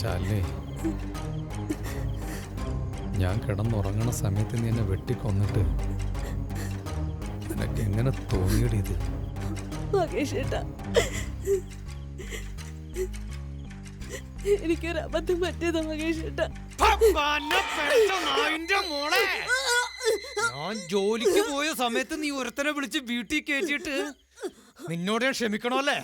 ശാലിനി, ഞാൻ കിടന്നുറങ്ങണ സമയത്ത് നീ എന്നെ വെട്ടിക്കൊന്നിട്ട് നിനക്ക് എങ്ങനെ തോന്നിയടി ഇത്? മകേഷേട്ടാ, എനിക്കൊരു അബദ്ധം പറ്റിയതാ മകേഷേട്ടാ. ഞാൻ ജോലിക്ക് പോയ സമയത്ത് നീ ഒരുത്തനെ വിളിച്ച് വീട്ടിൽ കയറ്റിട്ട് നിന്നോട് ഞാൻ ക്ഷമിക്കണോ അല്ലേ?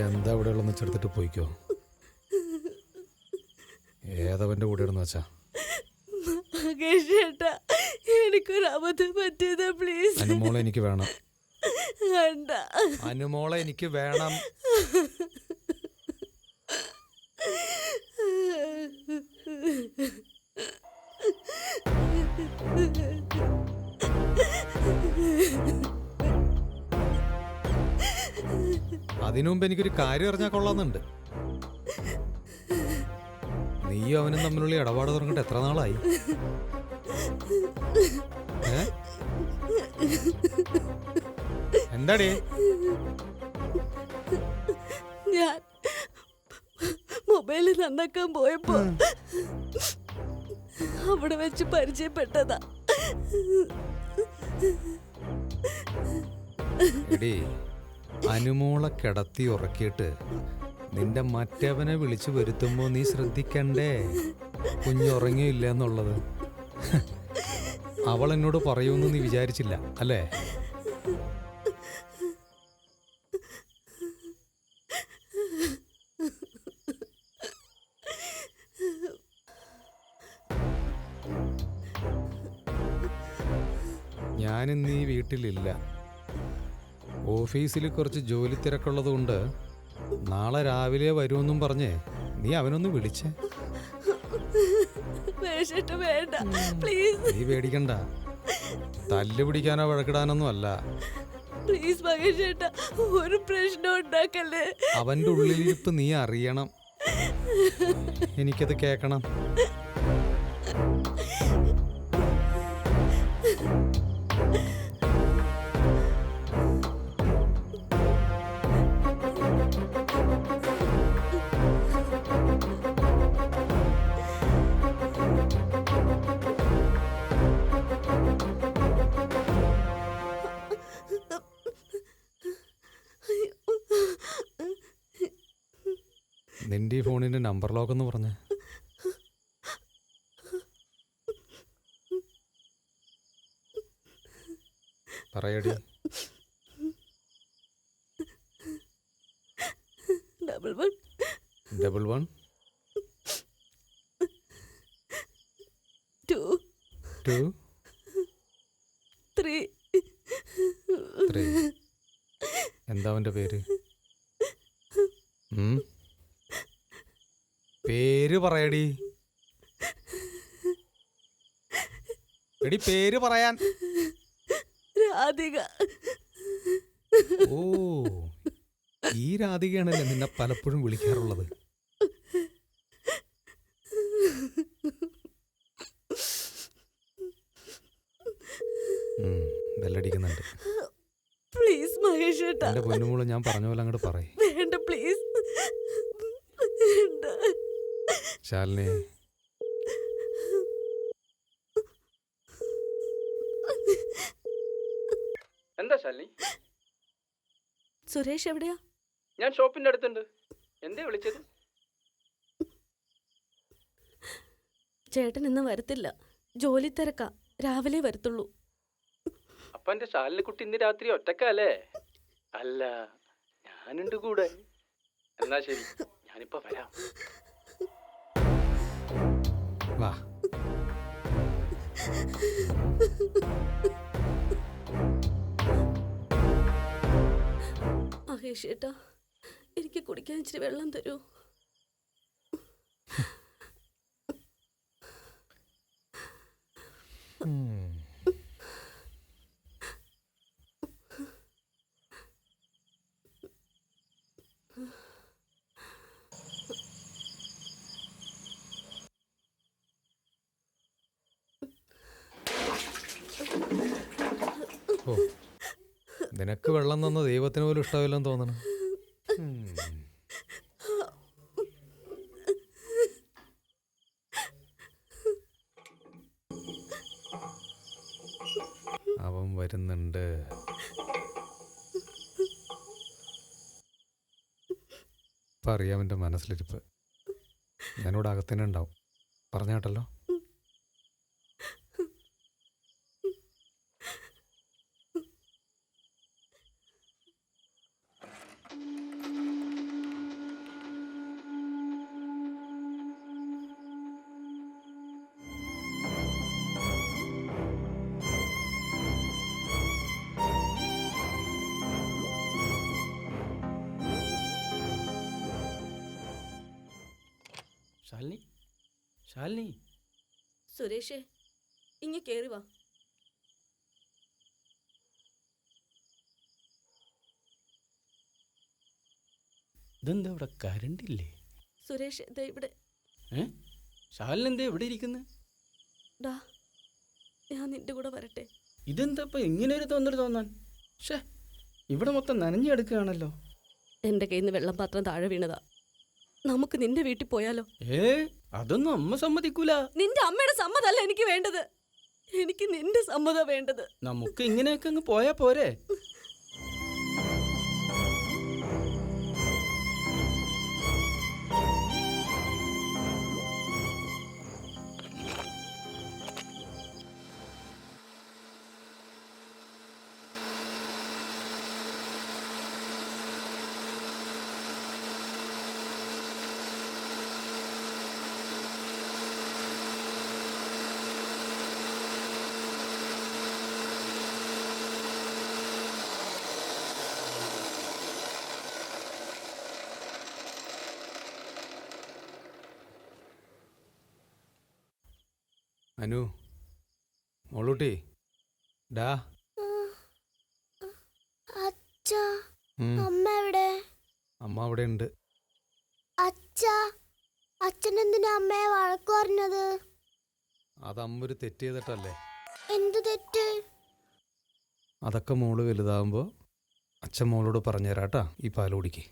എന്താ ഇവിടെ ഉള്ള വെച്ചെടുത്തിട്ട് പോയിക്കോ. ഏതവന്റെ കൂടെയാണെന്ന് വെച്ചാ. എനിക്കൊരു അബദ്ധം പറ്റിയതാ, പ്ലീസ്. അനുമോളെ എനിക്ക് വേണം. വേണ്ട. അനുമോളെ എനിക്ക് വേണം. അതിനു മുമ്പ് എനിക്കൊരു കാര്യം അറിഞ്ഞാൽ കൊള്ളാന്നുണ്ട്. നീയും അവനും തമ്മിലുള്ള ഇടപാട് തുടങ്ങിട്ട് എത്ര നാളായി? എന്താടേ? ഞാൻ മൊബൈല് നന്നാക്കാൻ പോയപ്പോ അവിടെ വെച്ച് പരിചയപ്പെട്ടതാ. എടീ, അനുമോളെ കിടത്തി ഉറക്കിയിട്ട് നിന്റെ മറ്റവനെ വിളിച്ചു വരുത്തുമ്പോ നീ ശ്രദ്ധിക്കണ്ടേ കുഞ്ഞുറങ്ങിയില്ല എന്നുള്ളത്? അവൾ എന്നോട് പറയൂന്ന് നീ വിചാരിച്ചില്ല അല്ലേ? ഞാനിന്ന് ഈ വീട്ടിലില്ല. ഓഫീസിൽ കുറച്ച് ജോലി തിരക്കുള്ളത് കൊണ്ട് നാളെ രാവിലെ വരുമെന്നും പറഞ്ഞേ നീ അവനൊന്ന് വിളിച്ചേ. നീ പേടിക്കണ്ട. തല്ല് പിടിക്കാനോ വഴക്കിടാനൊന്നും അല്ല. ഒരു പ്രശ്നം ഉണ്ടാക്കല്ലേ. അവന്റെ ഉള്ളിലിരിപ്പ് നീ അറിയണം. എനിക്കത് കേക്കണം. നിന്റെ ഈ ഫോണിന്റെ നമ്പർ ലോക്ക് എന്ന് പറഞ്ഞ പറയടി. 11 2 3. എന്താ അവന്റെ പേര്? പേര് പറയടി. എടി പേര് പറയാൻ. രാധിക. ഓ, ഈ രാധികയാണല്ലേ നിന്നെ പലപ്പോഴും വിളിക്കാറുള്ളത്? ബെല്ലടിക്കുന്നുണ്ട്. പ്ലീസ് മഹേഷ് ഏട്ടാ. എന്റെ പൊന്നുമോള്, ഞാൻ പറഞ്ഞ പോലെ അങ്ങോട്ട് പറയ്. വേണ്ട പ്ലീസ്. ശാലിനി, എന്താ ശാലിനി? സുരേഷ് എവിടെയാ? ഞാൻ ഷോപ്പിന്റെ അടുത്തുണ്ട്. എന്തേ വിളിച്ചത്? ചേട്ടൻ ഇന്ന് വരത്തില്ല. ജോലി തിരക്കാ. രാവിലെ വരത്തുള്ളൂ. അപ്പൊ എന്റെ ശാലിനി കുട്ടി ഇന്ന് രാത്രി ഒറ്റക്കല്ലേ? അല്ല, ഞാനുണ്ട് കൂടെ. എന്നാ ശരി, ഞാനിപ്പോ വരാം. വാ. മഹേഷ് ഏട്ടാ, എനിക്ക് കുടിക്കാൻ ഇച്ചിരി വെള്ളം തരൂ. ഓ, നിനക്ക് വെള്ളം തന്ന ദൈവത്തിന് പോലും ഇഷ്ടമില്ലെന്ന് തോന്നണം. അവൻ വരുന്നുണ്ട്. ഇപ്പം അറിയാം എൻ്റെ മനസ്സിലിരിപ്പ്. ഞാനിവിടെ അകത്തന്നെ ഉണ്ടാവും. പറഞ്ഞാട്ടല്ലോ. ശാലിനി, ശാലിനി, സുരേഷേ, ഇങ്ങ് കേറി വാ. ഇതെന്താ ഇവിടെ കരണ്ട് ഇല്ലേ? സുരേഷ് ദേ ഇവിടെ. ശാലിനി എന്താ ഇവിടെ ഇരിക്കുന്നത്? ഡാ, ഞാൻ നിന്റെ കൂടെ വരട്ടെ? ഇതെന്താ ഇപ്പൊ ഇങ്ങനെ ഒരു തോന്നൽ? ഷേ, ഇവിടെ മൊത്തം നനഞ്ഞെടുക്കുകയാണല്ലോ. എന്റെ കയ്യിൽ നിന്ന് വെള്ളം പാത്രം താഴെ വീണതാ. നമുക്ക് നിന്റെ വീട്ടിൽ പോയാലോ? അതൊന്നും അമ്മ സമ്മതിക്കൂല. നിന്റെ അമ്മയുടെ സമ്മതല്ല എനിക്ക് വേണ്ടത്, എനിക്ക് നിന്റെ സമ്മതം വേണ്ടത്. നമുക്ക് ഇങ്ങനെയൊക്കെ അങ്ങ് പോയാ പോരെ? അനു, മോളൂട്ടി, ഡാ. അച്ഛാ, അമ്മ എവിടെ? അമ്മ അവിടെ ഉണ്ട്. അച്ഛാ, അച്ഛൻ എന്തിനാ അമ്മയെ വഴക്ക് പറഞ്ഞത്? അത് അമ്മ ഒരു തെറ്റ് ചെയ്തിട്ടല്ലേ. എന്ത് തെറ്റ്? അതൊക്കെ മോള് വലുതാകുമ്പോൾ അച്ഛൻ മോളോട് പറഞ്ഞുതരാട്ടാ. ഈ പാല് കുടിക്ക്.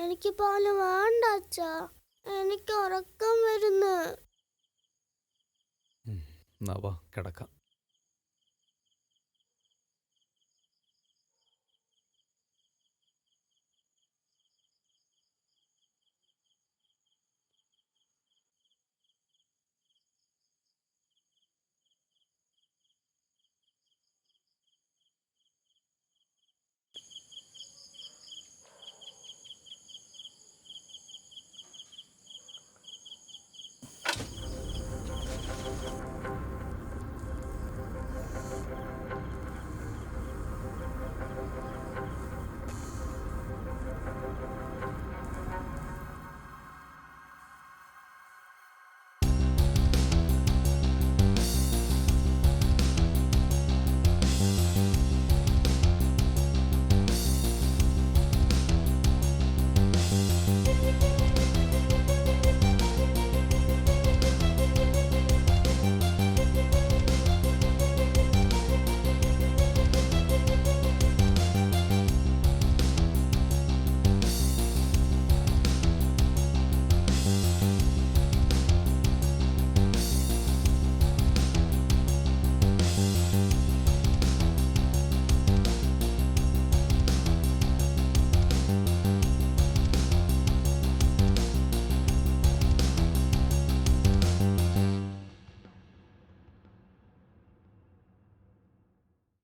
എനിക്ക് പാല് വേണ്ട അച്ഛാ, എനിക്ക് ഉറക്കം വരുന്നു. എന്നാ വാ കിടക്കാം.